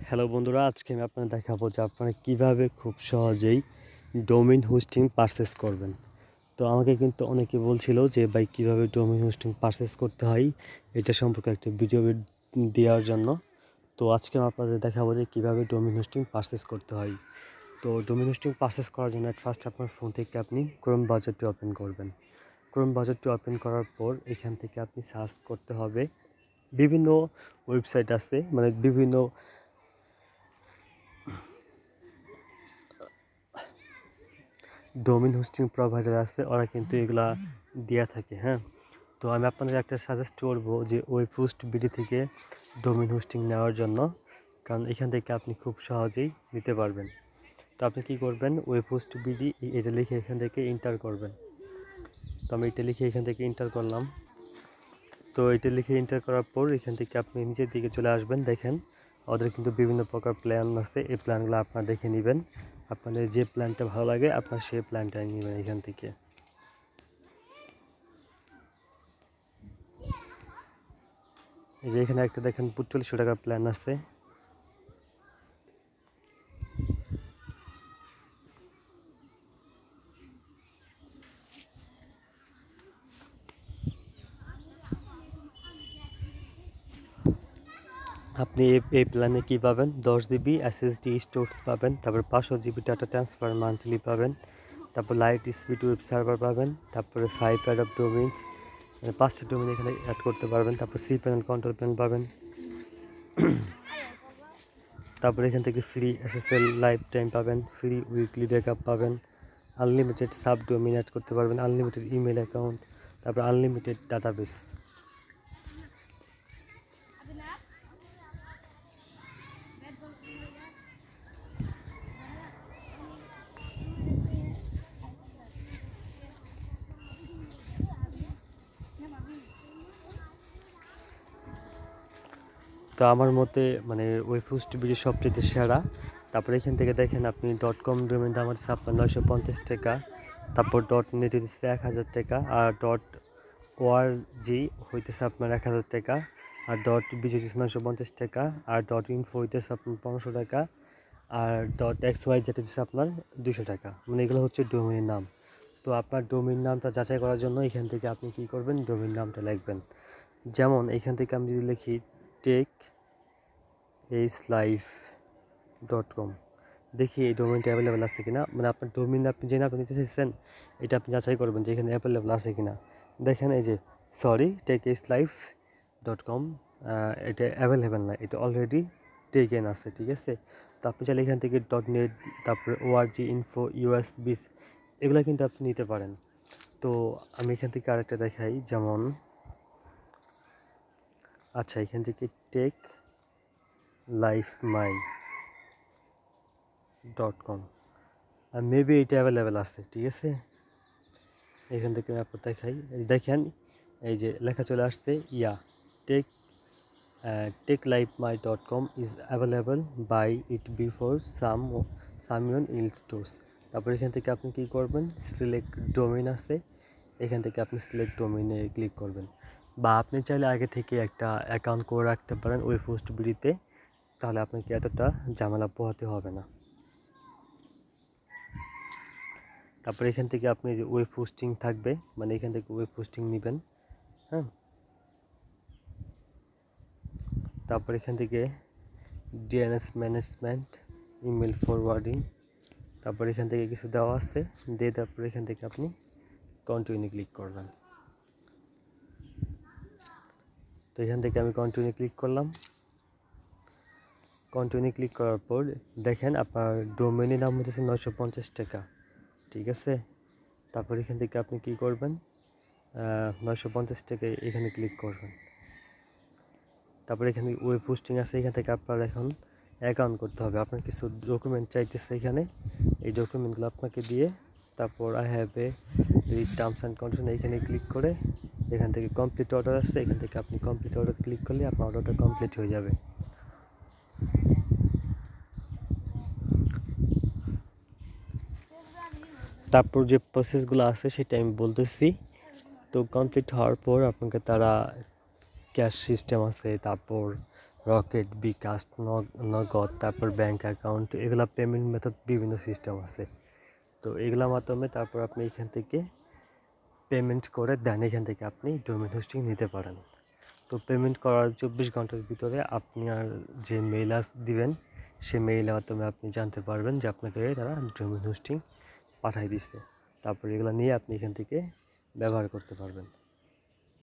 Hello বন্ধুরা, আজকে আমি আপনাদের দেখাবো যে আপনারা কীভাবে খুব সহজেই ডোমেইন হোস্টিং পারচেস করবেন। তো আমাকে কিন্তু অনেকে বলছিল যে ভাই কীভাবে ডোমেইন হোস্টিং পারচেস করতে হয় এটা সম্পর্কে একটা ভিডিও দেওয়ার জন্য। তো আজকে আমি আপনাদের দেখাবো যে কীভাবে ডোমেইন হোস্টিং পারচেস করতে হয়। তো ডোমেইন হোস্টিং পারচেস করার জন্য ফার্স্ট আপনার ফোন থেকে আপনি ক্রোম ব্রাউজারটি ওপেন করবেন। ক্রোম ব্রাউজারটি ওপেন করার পর এখান থেকে আপনি সার্চ করতে হবে। বিভিন্ন ওয়েবসাইট আছে, মানে বিভিন্ন ডোমেইন হোস্টিং প্রোভাইডার আছে, ওরা কিন্তু এগুলা দেয়া থাকে। হ্যাঁ, তো আমি আপনাদের একটা সাজেস্ট করব যে webhostbd থেকে ডোমেইন হোস্টিং নেওয়ার জন্য, কারণ এখান থেকে আপনি খুব সহজেই নিতে পারবেন। তো আপনি কী করবেন, webhostbd এটা লিখে এখান থেকে এন্টার করবেন। তো আমি এটা লিখে এখান থেকে এন্টার করলাম। তো এটা লিখে এন্টার করার পর এখান থেকে আপনি নিচের দিকে চলে আসবেন। দেখেন ওদের কিন্তু বিভিন্ন প্রকার প্ল্যান আছে, এই প্ল্যানগুলো আপনারা দেখে নেবেন। আপনাদের যে প্ল্যানটা ভালো লাগে আপনার সেই প্ল্যানটাই নেবেন এখান থেকে। এই যে এখানে একটা দেখেন ৪৫০০ টাকার প্ল্যান আছে। আপনি এই প্ল্যানে কী পাবেন, 10 জিবি SSD স্টোরেজ পাবেন, তারপর 500 জিবি ডাটা ট্রান্সফার মান্থলি পাবেন, তারপর লাইট স্পিড ওয়েব সার্ভার পাবেন, তারপরে 5 অ্যাডাপ ডোমেইনস, মানে 5টা ডোমেইন এখানে অ্যাড করতে পারবেন, তারপর সি প্যানেল কন্ট্রোল প্যানেল পাবেন। তারপরে এখান থেকে ফ্রি SSL লাইফ টাইম পাবেন, ফ্রি উইকলি ব্যাকআপ পাবেন, আনলিমিটেড সাব ডোমেইন অ্যাড করতে পারবেন, আনলিমিটেড ইমেল অ্যাকাউন্ট, তারপর আনলিমিটেড ডাটাবেস। তো আমার মতে মানে webhostbd সবচেয়ে সেরা। তারপরে এখান থেকে দেখেন আপনি .com ডোমেইন দাম হচ্ছে আপনার 950 টাকা, তারপর .net হইতেছে 1000 টাকা, আর .org হইতেছে আপনার 1000 টাকা, আর .bg হইতেছে 950 টাকা, আর .info হইতেছে আপনার 1500 টাকা, আর .xyz হইতেছে আপনার 200 টাকা। মানে এগুলো হচ্ছে ডোমেইনের নাম। তো আপনার ডোমেইন নামটা যাচাই করার জন্য এখান থেকে আপনি কী করবেন, ডোমেইন নামটা লিখবেন। যেমন এখান থেকে আমি যদি লিখি techlife.com, দেখি এই ডোমেইনটা অ্যাভেলেবেল আছে কিনা। মানে আপনার ডোমেইন আপনি যে নামটা নিতে চাইছেন এটা আপনি যাচাই করবেন যে এখানে অ্যাভেলেবেল আছে কিনা। দেখেন এই যে techlife.com, এটা অ্যাভেলেবেল না, এটা অলরেডি টেকেন আছে, ঠিক আছে। তো আপনি চাইলে এখান থেকে .net, তারপরে org, info, usb এগুলো কিন্তু আপনি নিতে পারেন। তো আমি এখান থেকে আরেকটা দেখাই, যেমন আচ্ছা এখান থেকে techlifemy.com, আর মেবি এটা অ্যাভেলেবেল আছে, ঠিক আছে। এখান থেকে আমি আপনার দেখাই, দেখেন এই যে লেখা চলে আসছে, techlifemy.com is available by it before someone ill stores. তারপর এখান থেকে আপনি কী করবেন, সিলেক্ট ডোমেইন আছে, এখান থেকে আপনি সিলেক্ট ডোমেইনে ক্লিক করবেন। বা আপনি চাইলে আগে থেকে একটা অ্যাকাউন্ট করে রাখতে পারেন webhostbd-তে, তাহলে আপনাকে এতটা ঝামেলা পোহাতে হবে না। তারপরে এখান থেকে আপনি যে ওয়েব হোস্টিং থাকবে, মানে এখান থেকে ওয়েব হোস্টিং নেবেন। হ্যাঁ, তারপর এখান থেকে DNS ম্যানেজমেন্ট, ইমেল ফরওয়ার্ডিং, তারপর এখান থেকে কিছু দেওয়া আছে, তারপর এখান থেকে আপনি কন্টিনিউ ক্লিক করবেন। তো এখান থেকে আমি কন্টিনিউ ক্লিক করলাম। কন্টিনিউ ক্লিক করার পর দেখেন আপনার ডোমেইনের দাম হচ্ছে 950 টাকা, ঠিক আছে। তারপর এখান থেকে আপনি কী করবেন, 950 টাকায় এখানে ক্লিক করবেন। তারপর এখানে ওয়েব হোস্টিং আছে, এখান থেকে আপনার এখন অ্যাকাউন্ট করতে হবে। আপনার কিছু ডকুমেন্ট চাইতেছে এখানে, এই ডকুমেন্টগুলো আপনাকে দিয়ে তারপর I have a read terms and condition এখানে ক্লিক করে এখান থেকে কমপ্লিট অর্ডার আসছে, এখান থেকে আপনি কমপ্লিট অর্ডার ক্লিক করলে আপনার অর্ডারটা কমপ্লিট হয়ে যাবে। তারপর যে প্রসেসগুলো আছে সেটা আমি বলতেছি। তো কমপ্লিট হওয়ার পর আপনাকে তারা ক্যাশ সিস্টেম আছে, তারপর রকেট, বিকাশ, নগদ, তারপর ব্যাংক অ্যাকাউন্ট, এগুলা পেমেন্ট মেথড বিভিন্ন সিস্টেম আছে। তো এগুলোর মাধ্যমে তারপর আপনি এখান থেকে পেমেন্ট করে দেন, এখান থেকে আপনি ডোমেন হোস্টিং নিতে পারেন। তো পেমেন্ট করার 24 ঘন্টার ভিতরে আপনার যে মেইল দিবেন, সেই মেইলের মাধ্যমে আপনি জানতে পারবেন যে আপনাকে তারা ডোমেন হোস্টিং পাঠিয়ে দিচ্ছে। তারপর এগুলো নিয়ে আপনি এখান থেকে ব্যবহার করতে পারবেন।